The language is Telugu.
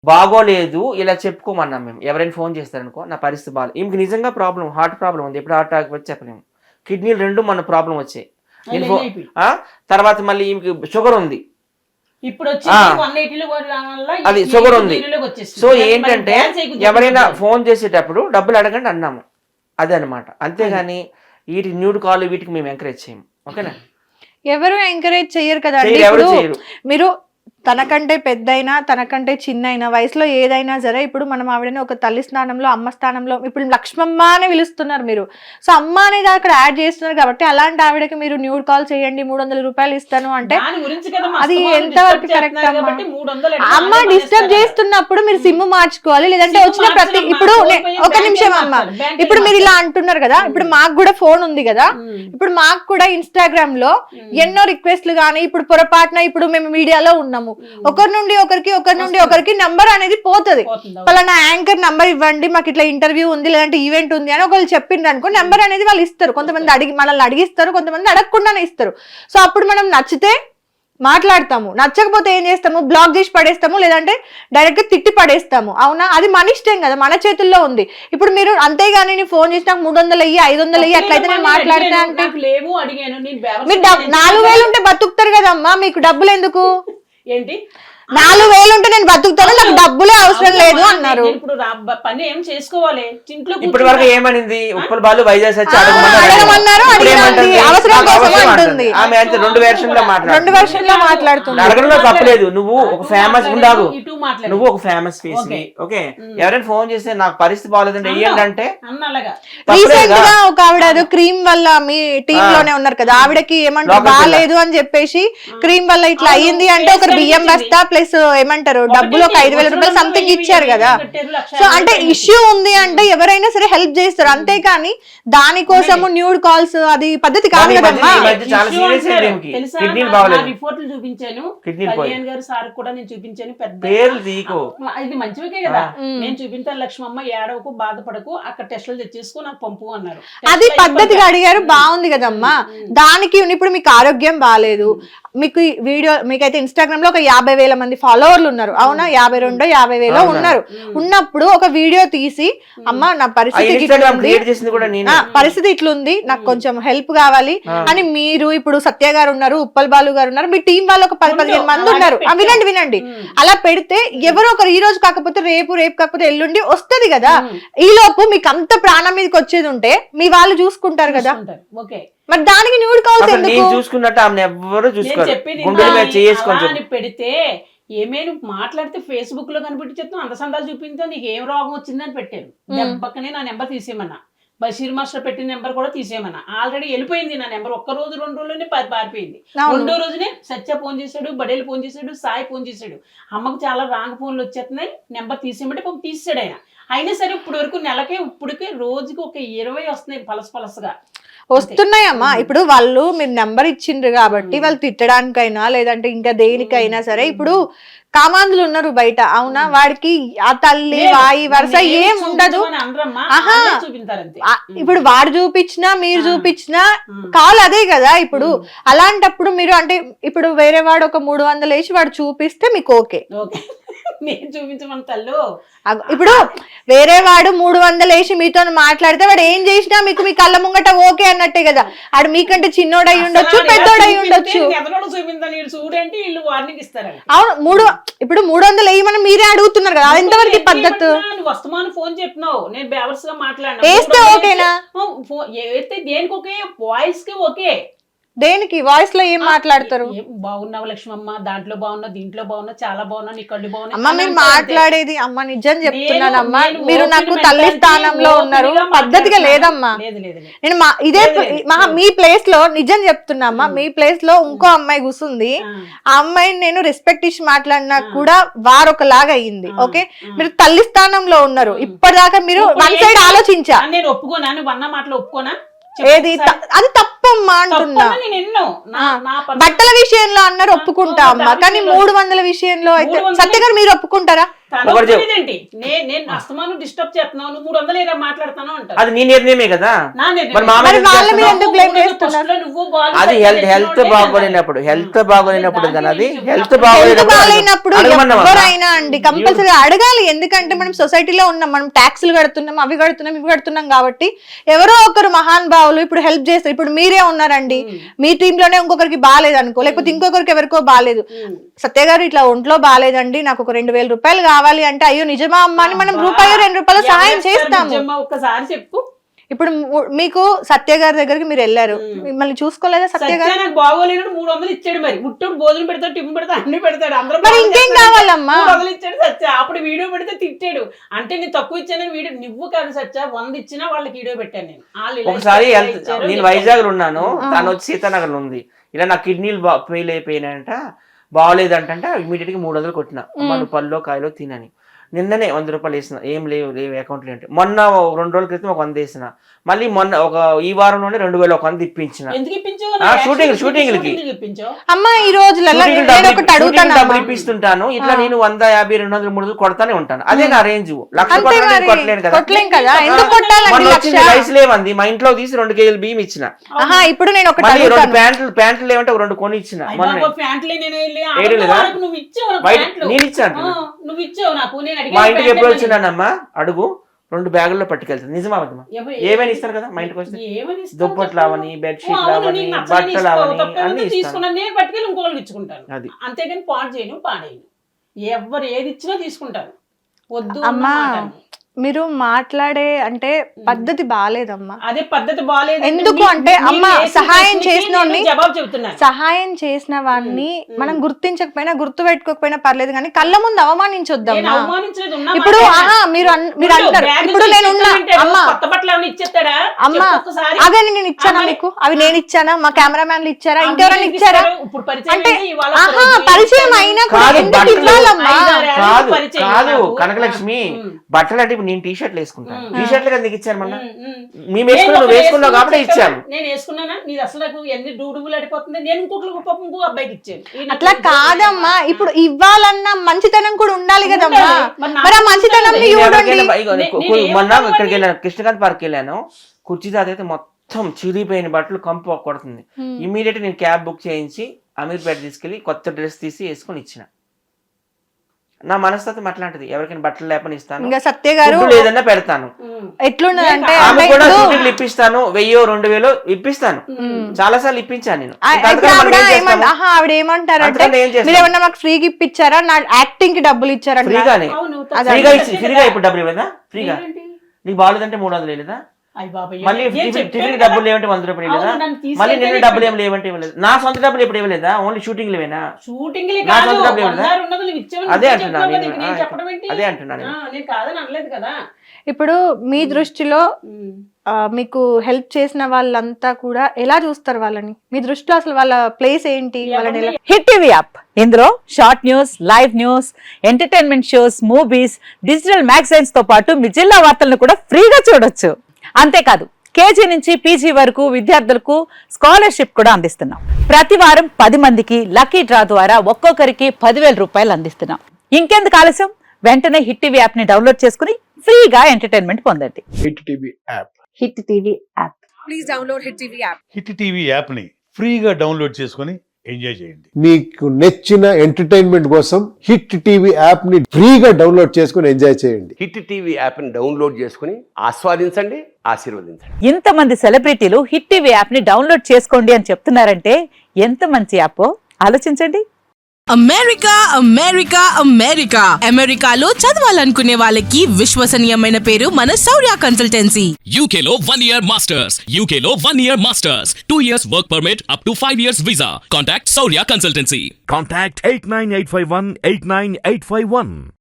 బాగోలేదు ఇలా చెప్పుకోమన్నాం మేము. ఎవరైనా ఫోన్ చేస్తారనుకో నా పరిస్థితి బాగాలేదు, ఈమెకి నిజంగా ప్రాబ్లం, హార్ట్ ప్రాబ్లం ఉంది, ఎప్పుడు హార్ట్ అటాక్ వచ్చి చెప్పలేము, కిడ్నీలు 2 మన ప్రాబ్లం వచ్చాయి, తర్వాత మళ్ళీ ఈమెకి షుగర్ ఉంది, అది షుగర్ ఉంది. సో ఏంటంటే ఎవరైనా ఫోన్ చేసేటప్పుడు డబ్బులు అడగండి అన్నాము, అదే అనమాట. అంతేగాని వీటికి న్యూడ్ కాల్ వీటికి మేము ఎంకరేజ్ చేయము. ఓకేనా? ఎవరు ఎంకరేజ్ చెయ్యరు కదండి. ఇప్పుడు మీరు తనకంటే పెద్దయినా తనకంటే చిన్నైనా వయసులో ఏదైనా సరే, ఇప్పుడు మనం ఆవిడని ఒక తల్లి స్థానంలో అమ్మ స్థానంలో ఇప్పుడు లక్ష్మమ్మ అని పిలుస్తున్నారు మీరు, సో అమ్మ అనేది అక్కడ యాడ్ చేస్తున్నారు కాబట్టి అలాంటి ఆవిడకి మీరు న్యూడ్ కాల్ చేయండి 300 రూపాయలు ఇస్తాను అంటే అది ఎంతవరకు కరెక్ట్ అమ్మా? అమ్మ డిస్టర్బ్ చేస్తున్నప్పుడు మీరు సిమ్ మార్చుకోవాలి, లేదంటే వచ్చిన ప్రతి ఇప్పుడు ఒక నిమిషం అమ్మ, ఇప్పుడు మీరు ఇలా అంటున్నారు కదా, ఇప్పుడు మాకు కూడా ఫోన్ ఉంది కదా, ఇప్పుడు మాకు కూడా ఇన్స్టాగ్రామ్ లో ఎన్నో రిక్వెస్ట్లు కానీ ఇప్పుడు పొరపాటున ఇప్పుడు మేము మీడియాలో ఉన్నాము, ఒకరి నుండి ఒకరికి నంబర్ అనేది పోతుంది, పలానా యాంకర్ నంబర్ ఇవ్వండి మాకు ఇట్లా ఇంటర్వ్యూ ఉంది లేదంటే ఈవెంట్ ఉంది అని ఒకళ్ళు చెప్పిండ్రు అనుకో, నెంబర్ అనేది వాళ్ళు ఇస్తారు, కొంతమంది మనల్ని అడిగిస్తారు, కొంతమంది అడగకుండానే ఇస్తారు. సో అప్పుడు మనం నచ్చితే మాట్లాడతాము, నచ్చకపోతే ఏం చేస్తాము, బ్లాక్ చేసి పడేస్తాము, లేదంటే డైరెక్ట్ గా తిట్టి పడేస్తాము. అవునా? అది మన ఇష్టం కదా, మన చేతుల్లో ఉంది. ఇప్పుడు మీరు అంతేగాని నేను ఫోన్ చేసి నాకు 300 అయ్యి 500 అయ్యి అట్లయితే నేను మాట్లాడతా అంటే మీరు 4000 ఉంటే బతుకుతారు కదమ్మా, మీకు డబ్బులు ఎందుకు? ఏంటి 4000 ఉంటే నేను బతుకుతాను, నాకు డబ్బులే అవసరం లేదు అన్నారు. ఇప్పుడు పని ఏం చేసుకోవాలి ఇంట్లో? ఇప్పటి వరకు ఏమనింది, ఉప్పల్ బాలు వైజాగ్ వచ్చి అడగమన్నారు, అవసరం కోసం అంటుంది. ఆమె అంటే 2 వెర్షన్ లో మాట్లాడుతుంది. అడగడంలో తప్పలేదు, నువ్వు ఒక ఫేమస్ ఉండాలి, నువ్వు ఒక ఫేమస్ ఫేస్. ఓకే, ఎవరైనా ఫోన్ చేస్తే నాకు పరిస్థితి బాగాలేదంటే ఏంటంటే రీసెంట్ గా ఒక ఆవిడ క్రీమ్ వల్ల మీ టీమ్ లోనే ఉన్నారు కదా, ఆవిడకి ఏమంటారు బాగాలేదు అని చెప్పేసి క్రీమ్ వల్ల ఇట్లా అయ్యింది అంటే ఒక బియ్యం బస్తా ప్లస్ ఏమంటారు డబ్బులు ఒక 5000 రూపాయలు సంథింగ్ ఇచ్చారు కదా. సో అంటే ఇష్యూ ఉంది అంటే ఎవరైనా సరే హెల్ప్ చేస్తారు, అంతేకాని దానికోసము న్యూడ్ కాల్స్ అది పద్ధతి కాదు కదమ్మా. రిపోర్ట్లు చూపించాను, కళ్యాణ్ గారు సార్ కూడా నేను చూపించాను, పెద్ద ఇది మంచివే కదా, నేను చూపించాను లక్ష్మమ్మ ఏడవకు బాధపడకు అక్కడ టెస్టులు తెచ్చేసుకో నాకు పంపు అన్నారు. అది పద్ధతిగా అడిగారు, బాగుంది కదమ్మా. దానికి ఇప్పుడు మీకు ఆరోగ్యం బాగాలేదు, మీకు వీడియో మీకైతే ఇన్స్టాగ్రామ్ లో ఒక 50,000 మంది ఫాలోవర్లు ఉన్నారు, అవునా? 52 50,000 ఉన్నారు. ఉన్నప్పుడు ఒక వీడియో తీసి అమ్మ నా పరిస్థితి ఇట్లుంది, నాకు కొంచెం హెల్ప్ కావాలి అని మీరు ఇప్పుడు సత్య గారు ఉన్నారు, ఉప్పల్ బాలు గారు ఉన్నారు, మీ టీం వాళ్ళు ఒక 10-15 మంది ఉన్నారు, వినండి అలా పెడితే ఎవరో ఒకరు ఈ రోజు కాకపోతే రేపు కాకపోతే ఎల్లుండి వస్తది కదా. ఈ లోపు మీకు అంత ప్రాణం మీదకి వచ్చేది ఉంటే మీ వాళ్ళు చూసుకుంటారు కదా. మరి దానికి న్యూడ్ కాల్స్ ఎందుకు? చూసుకున్నట్టు ఆమె ఎవరు పెడితే ఏమేను మాట్లాడితే ఫేస్బుక్ లో కనిపెట్టి చెప్తాను అంత సందాలు చూపించా నీకు ఏం రోగం వచ్చిందని పెట్టాను, దెబ్బకనే నా నెంబర్ తీసేయమన్నా, బషీర్ మాస్టర్ పెట్టిన నెంబర్ కూడా తీసేయమన్నా. ఆల్రెడీ వెళ్ళిపోయింది నా నెంబర్, 1 రోజు 2 రోజుల్లోనే పారిపోయింది. 2వ రోజునే సత్య ఫోన్ చేశాడు, బడేలు ఫోన్ చేశాడు, సాయి ఫోన్ చేశాడు, అమ్మకు చాలా రాంగ్ ఫోన్లు వచ్చేస్తున్నాయి నెంబర్ తీసేయమంటే తీసాడు ఆయన. అయినా సరే ఇప్పుడు వరకు నెలకే ఇప్పటికే రోజుకి ఒక 20 వస్తున్నాయి పలసగా వస్తున్నాయమ్మా. ఇప్పుడు వాళ్ళు మీరు నెంబర్ ఇచ్చిండ్రు కాబట్టి వాళ్ళు తిట్టడానికైనా లేదంటే ఇంకా దేనికైనా సరే, ఇప్పుడు కామాంధులు ఉన్నారు బయట, అవునా? వాడికి ఆ తల్లి వాయి వరుస ఏం ఉండదు. ఇప్పుడు వాడు చూపించినా మీరు చూపించినా కాల్ అదే కదా. ఇప్పుడు అలాంటప్పుడు మీరు అంటే ఇప్పుడు వేరే వాడు ఒక 300 వేసి వాడు చూపిస్తే మీకు ఓకే, నేను చూపించమని తల్లు. ఇప్పుడు వేరే వాడు 300 వేసి మీతో మాట్లాడితే వాడు ఏం చేసినా మీకు మీ కళ్ళ ముంగట ఓకే అన్నట్టే కదా. ఆడు మీకంటే చిన్నోడై ఉండొచ్చు, పెద్దోడై ఉండొచ్చు. అవును, ఇప్పుడు 300 వేయమని మీరే అడుగుతున్నారు కదా, అది ఎంతవరకు పద్ధతి? ఫోన్ చెప్పినావు, నేను బేవర్స్ గా మాట్లాడినా వేస్తే ఓకేనా? దేనికి ఓకే, వాయిస్ కి ఓకే. దేనికి వాయిస్ లో ఏం మాట్లాడతారు? బాగున్నావు లక్ష్మమ్మ, దాంట్లో బాగున్నా, దీంట్లో బాగున్నా, చాలా బాగున్నా, నీ కళ్ళు బాగున్నా. అమ్మ మీరు మాట్లాడేది అమ్మ నిజం చెప్తున్నానమ్మా, మీరు నాకు తల్లి స్థానంలో ఉన్నారు, పద్ధతిగా లేదమ్మా. నేను ఇదే మీ ప్లేస్ లో నిజం చెప్తున్నా అమ్మా, మీ ప్లేస్ లో ఇంకో అమ్మాయి కూర్చుంది, ఆ అమ్మాయిని నేను రెస్పెక్ట్ ఇచ్చి మాట్లాడినా కూడా వారొకలాగా అయ్యింది. ఓకే, మీరు తల్లి స్థానంలో ఉన్నారు, ఇప్పటిదాకా మీరు వన్ సైడ్ ఆలోచించా. నేను ఒప్పుకోనా, నువ్వు అన్న మాటలు ఒప్పుకోనా? ఏది అది తప్పమ్మా అంటున్నా. బట్టల విషయంలో అన్నారు ఒప్పుకుంటా అమ్మా, కానీ 300 విషయంలో అయితే సత్య గారు మీరు ఒప్పుకుంటారా? ఒకటి చెప్పు. ఏంటి నేను అస్తమానం డిస్టర్బ్ చేస్తున్నావు, నువ్వు 300 ఏరా మాట్లాడతాను అంటారు. అది నీ నిర్ణయమే కదా. నా నిర్ణయం. మరి మామయ్య మరి వాళ్ళ మీద ఎందుకు blame చేస్తున్నారు? అది హెల్త్ బాగోలేనప్పుడు కానీ అది హెల్త్ బాగాలేనప్పుడు ఎవరైనా అండి కంపల్సరీ అడగాలి. ఎందుకంటే మనం సొసైటీలో ఉన్నాం, మనం ట్యాక్సులు కడుతున్నాం, అవి కడుతున్నాం, ఇవి కడుతున్నాం కాబట్టి ఎవరో ఒకరు మహాన్ భావులు ఇప్పుడు హెల్ప్ చేస్తారు. ఇప్పుడు మీరే ఉన్నారండి, మీ టీమ్ లోనే ఇంకొకరికి బాగాలేదు అనుకో, లేకపోతే ఇంకొకరికి ఎవరికో బాగాలేదు, సత్య గారు ఇట్లా ఒంట్లో బాగాలేదండి, నాకు ఒక 2000 రూపాయలు కావాలి అంటే, అయ్యో నిజమా అమ్మా అని మనం ₹2 సహాయం చేస్తాము. ఒక్కసారి చెప్పు. ఇప్పుడు మీకు సత్య గారి దగ్గరికి మీరు వెళ్ళారు, మిమ్మల్ని చూసుకోలేదా సత్య గారు? నాకు బాగోలేనప్పుడు 300 ఇచ్చాడు. మరి ముట్టుడు భోజనం పెడతాడు, టిఫిన్ పెడతాడు, అన్ని పెడతాడు. అందరూ మరి ఇంకేం కావాలమ్మా? 300 ఇచ్చాడు సత్య. అప్పుడు వీడియో పెడితే తిట్టాడు. అంటే నేను తక్కువ ఇచ్చానని వీడియో, నువ్వు కాదు సత్య 100 ఇచ్చినా వాళ్ళకి వీడియో పెట్టాను నేను. ఒకసారి నేను వైజాగ్ లో ఉన్నాను, తను వచ్చి సీతానగర్ లో ఉంది. ఇలా నా కిడ్నీలు ఫెయిల్ అయిపోయినాయంట, బాగోలేదంట. ఇమీడియట్ గా 300 కొట్టిన, అమ్మ నువ్వు పల్లో కాయలో తినని. నిన్ననే 100 రూపాయలు వేసిన, ఏం లేవు అకౌంట్లో అంటే. మొన్న 2 రోజుల క్రితం ఒక 100 వేసిన, మళ్ళీ మొన్న ఈ వారంలోనే 2000 ఒక 100 ఇప్పించిన. షూటింగ్ అమ్మా ఈ రోజులలో డబ్బులు ఇప్పిస్తుంటాను. ఇట్లా నేను 100, 50, 200, 300 కొడతానే ఉంటాను. అదే నా రేంజ్. లక్ష కొట్టలేను కదా. రైస్ లేవంది, మా ఇంట్లో తీసి 2 కేజీలు బియ్యం ఇచ్చిన. ఇప్పుడు నేను ఒక 2 ప్యాంట్లు లేవంటే 2 కొని ఇచ్చిన. నేను ఇచ్చాను. మా ఇంటికి ఎప్పుడు వచ్చినానమ్మా అడుగు, 2 బ్యాగుల్లో పట్టుకెళ్తాను. నిజమా వద్దమ్మా? ఏమైనా ఇస్తాను కదా మా ఇంటికి వస్తే. దుప్పట్లు అవని, బెడ్షీట్లు అవని, బట్టలు అవని అన్ని తీసుకున్నాను. నేను పట్టుకెళ్ళి ఇంకోళ్ళకి ఇచ్చుకుంటాను. అది అంతేగాని పాడు చేయను, పాడేయను. ఎవరు ఏది ఇచ్చినా తీసుకుంటాను. వద్దు అమ్మా, మీరు మాట్లాడే అంటే పద్ధతి బాగాలేదమ్మా. అదే పద్ధతి బాగాలేదు. ఎందుకు అంటే అమ్మ సహాయం చేసిన జవాబు చెబుతున్నా, సహాయం చేసిన వాడిని మనం గుర్తించకపోయినా గుర్తు పెట్టుకోకపోయినా పర్లేదు, కానీ కళ్ళ ముందు అవమానించొద్దమ్మా. ఇప్పుడు మీరు అంటారు, ఇప్పుడు నేను కొత్త బట్టలు ఏమైనా ఇచ్చేస్తాడా? అమ్మా అదే నేను ఇచ్చానా మీకు? అవి నేను ఇచ్చానా? మా కెమెరా మ్యాన్లు ఇచ్చారా? ఇంకెవరైనా ఇచ్చారా? అంటే పరిచయం అయినా ఎందుకు ఇవ్వాలమ్మా? కాదు కనకలక్ష్మి, బట్టలు అంటే నేను టీ షర్ట్లు వేసుకుంటాను. టీ షర్ట్లు కదా నీకు ఇచ్చాను, మొన్న మేము వేసుకున్నావు కాబట్టి ఇచ్చాను. నేను వేసుకున్నానా? నీది అసలు ఎన్ని డూడుగులు అడిపోతుంది. నేను ఇంకో అబ్బాయికి ఇచ్చాను. అట్లా కాదమ్మా, ఇప్పుడు ఇవ్వాలన్న మంచితనం కూడా ఉండాలి కదమ్మా. మరి ఆ మంచితనం మొన్న ఇక్కడికి వెళ్ళాను, కృష్ణకాంత్ పార్క్ వెళ్ళాను. కుర్చీ అయితే మొత్తం చిరిగిపోయిన బట్టలు కంపు కొడుతుంది. ఇమీడియట్ నేను క్యాబ్ బుక్ చేయించి అమీర్పేట తీసుకెళ్లి కొత్త డ్రెస్ తీసి వేసుకొని ఇచ్చిన. నా మనస్తత్వం అట్లాంటిది. ఎవరికైనా బట్టలు లేపని ఇస్తాను, ఇంకా సత్య గారు లేదన్నా పెడతాను. ఎట్లున్నదంటే ఆమె కూడా షూటింగ్లు ఇప్పిస్తాను, 1000, 2000 ఇప్పిస్తాను. చాలా సార్లు ఇప్పించాను నేను. ఆవిడ ఏమంటారంటే మీరు ఏమన్నా మాకు ఫ్రీగా ఇప్పించారా, నా యాక్టింగ్ కి డబ్బులు ఇచ్చారా? ఫ్రీగా ఇప్పుడు డబ్బులు ఇవ్వదా? ఫ్రీగా నీకు బాగాలేదంటే 300 లేదా? మళ్ళీ టిఫిన్ డబ్బులు లేవంటే 100 రూపాయలు లేదా? మళ్ళీ నేను డబ్బులు ఏమి లేవంటే ఇవ్వలేదు. నా సొంత డబ్బులు ఎప్పుడు ఇవ్వలేదా? ఓన్లీ షూటింగ్ లేవేనా? నా సొంత డబ్బులు ఇవ్వలేదా? అదే అంటున్నాను. ఇప్పుడు మీ దృష్టిలో మీకు హెల్ప్ చేసిన వాళ్ళంతా కూడా ఎలా చూస్తారు వాళ్ళని? మీ దృష్టిలో అసలు వాళ్ళ ప్లేస్ ఏంటి? వాళ్ళని హిట్ టీవీ యాప్, ఇందులో short news, live news, entertainment shows, movies, digital magazines తో పాటు మీ జిల్లా వార్తలను కూడా ఫ్రీగా చూడొచ్చు. అంతేకాదు కేజీ నుంచి పీజీ వరకు విద్యార్థులకు స్కాలర్షిప్ కూడా అందిస్తున్నాం. ప్రతి వారం 10 మందికి లక్కీ డ్రా ద్వారా ఒక్కొక్కరికి 10,000 రూపాయలు అందిస్తున్నాం. ఇంకెందుకు ఆలస్యం, వెంటనే హిట్ టీవీ యాప్ ని డౌన్లోడ్ చేసుకుని ఫ్రీగా ఎంటర్టైన్మెంట్ పొందండి. Hit TV app, hit TV app, please download hit TV app. Hit TV app ని ఫ్రీగా డౌన్లోడ్ చేసుకుని ఎంజాయ్ చేయండి. మీకు నచ్చిన ఎంటర్టైన్మెంట్ కోసం హిట్ టీవీ యాప్ ని ఫ్రీగా డౌన్లోడ్ చేసుకుని ఎంజాయ్ చేయండి. హిట్ టీవీ యాప్ ని డౌన్లోడ్ చేసుకుని ఆస్వాదించండి, ఆశీర్వదించండి. ఇంతమంది సెలబ్రిటీలు హిట్ టీవీ యాప్ ని డౌన్లోడ్ చేసుకోండి అని చెప్తున్నారంటే ఎంత మంచి యాప్ ఆలోచించండి. అమెరికా అమెరికా అమెరికా అమెరికాలో చదవాలనుకునే వాళ్ళకి విశ్వసనీయమైన పేరు మన శౌర్య కన్సల్టెన్సీ. UK లో 1 year masters, UK లో 1 year masters, 2 years work permit up to 5 years visa. Contact Saurya Consultancy. Contact 89851 89851.